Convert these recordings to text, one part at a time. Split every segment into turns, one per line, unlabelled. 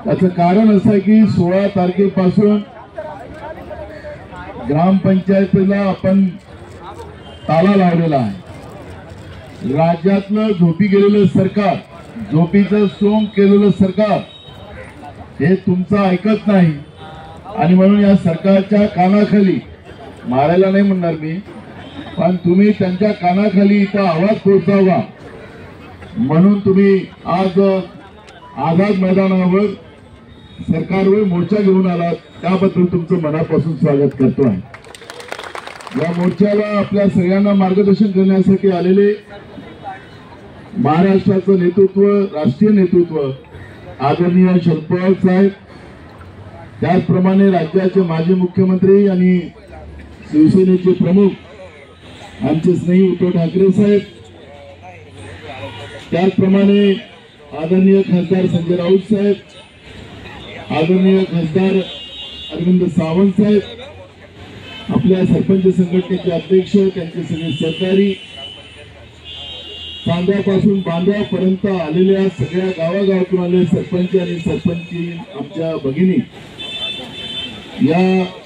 त्याचं कारण असं आहे की 16 तारखेपासून ग्रामपंचायतीला आपण ताला लावलेला आहे। राज्यातलं झोपी गेलेलं सरकार, झोपीचं सोंग केलेलं सरकार हे तुमचं ऐकत नाही आणि म्हणून या सरकारच्या कानाखाली, मारायला नाही म्हणणार मी, पण तुम्ही त्यांच्या कानाखाली इथं आवाज पोहोचवा म्हणून तुम्ही आज आझाद मैदानावर सरकारवर मोर्चा घेऊन आलात, त्याबद्दल तुमचं मनापासून स्वागत करतो आहे। या मोर्चाला आपल्या सगळ्यांना मार्गदर्शन करण्यासाठी आलेले महाराष्ट्राचं नेतृत्व, राष्ट्रीय नेतृत्व आदरणीय शरद पवार साहेब, त्याचप्रमाणे राज्याचे माजी मुख्यमंत्री आणि शिवसेनेचे प्रमुख आमचे स्नेही उद्धव ठाकरे साहेब, त्याचप्रमाणे आदरणीय खासदार संजय राऊत साहेब, आदरणीय खासदार अरविंद सावंत साहेब, आपल्या सरपंच संघटनेचे अध्यक्ष, त्यांचे सगळे सहकारी, चांद्यापासून बांद्यापर्यंत आलेल्या सगळ्या गावागावातून आलेले सरपंच आणि सरपंची आमच्या भगिनी, या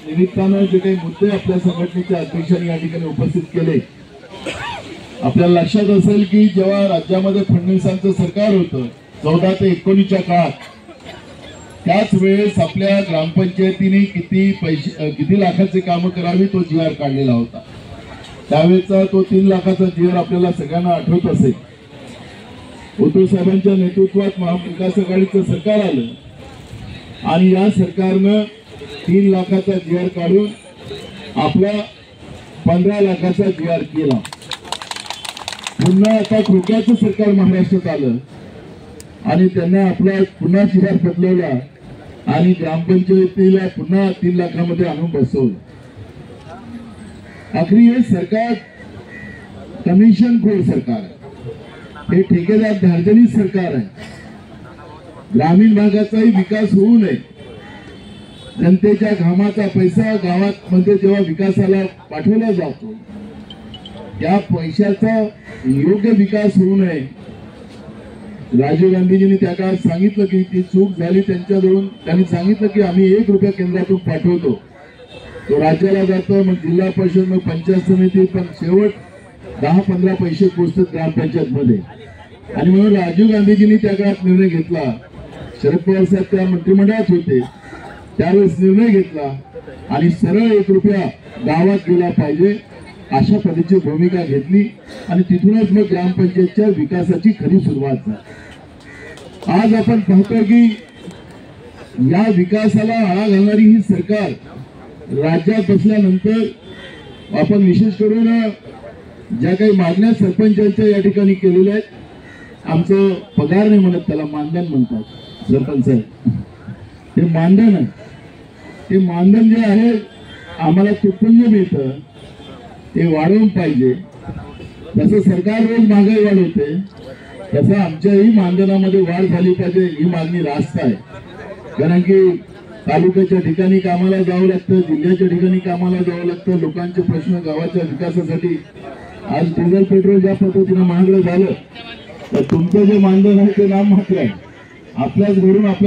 निमित्तानं जे काही मुद्दे आपल्या संघटनेच्या अध्यक्षांनी या ठिकाणी उपस्थित केले, आपल्याला लक्षात असेल की जेव्हा राज्यामध्ये फडणवीसांचं सरकार होतं 14 ते 19च्या काळात, त्याच वेळेस आपल्या ग्रामपंचायतीने किती लाखाचे काम करावी तो GR काढलेला होता। त्यावेळेचा तो 3 लाखाचा GR आपल्याला सगळ्यांना आठवत असेल। उद्धव साहेबांच्या नेतृत्वात महाविकास आघाडीचं सरकार आलं आणि या सरकारनं 3 लाखाचा GR काढून आपला 15 लाखाचा GR केला। पुन्हा आता खोक्याचं सरकार महाराष्ट्रात आलं आणि त्यांना आपला पुन्हा GR बदलवला आणि ग्रामपंचायतीला पुन्हा 3 लाखामध्ये आणून बसवलं। आखरी हे सरकार कमिशनखोर सरकार आहे, हे ठेकेदार धार्जिणी सरकार आहे। ग्रामीण भागाचाही विकास होऊ नये, जनतेच्या घामाचा पैसा गावामध्ये जेव्हा विकासाला पाठवला जातो त्या पैशाचा योग्य विकास होऊ नये। राजीव गांधीजींनी त्या काळात सांगितलं की ती चूक झाली त्यांच्याजवळून, त्यांनी सांगितलं की आम्ही 1 रुपया केंद्रातून पाठवतो, तो राज्याला जातो, मग जिल्हा परिषद, मग पंचायत समिती, पण शेवट 10-15 पैसे पोहोचतात ग्रामपंचायत मध्ये। आणि म्हणून राजीव गांधीजींनी त्या काळात निर्णय घेतला, शरद पवार साहेब त्या मंत्रिमंडळात होते त्यावेळेस निर्णय घेतला आणि सरळ 1 रुपया गावात गेला पाहिजे अशा पद्धतीची भूमिका घेतली आणि तिथूनच मग ग्रामपंचायतच्या विकासाची खरी सुरुवात झाली। आज आपण पाहतो की या विकासाला आळा घालणारी ही सरकार राज्यात बसल्यानंतर आपण विशेष करून ज्या काही मागण्या सरपंचांच्या या ठिकाणी केलेल्या आहेत, आमचं पगार नाही म्हणत, त्याला मानधन म्हणतात सरपंच साहेब, ते मानधन आहे। ते मानधन जे आहे आम्हाला तुटपुंज मिळतं ते वाढवून पाहिजे। जसं सरकार रोज महागाई वाढवते तसं आमच्याही मानधनामध्ये वाढ झाली पाहिजे, ही मागणी रास्त आहे। कारण की तालुक्याच्या ठिकाणी कामाला जावं लागतं, जिल्ह्याच्या ठिकाणी कामाला जावं लागतं, लोकांचे प्रश्न गावाच्या विकासासाठी। आज डिझेल पेट्रोल ज्या पद्धतीनं महागडं झालं तर तुमचं जे मानधन आहे ते नाम मात्र आहे, आपल्याच घरून आपल्या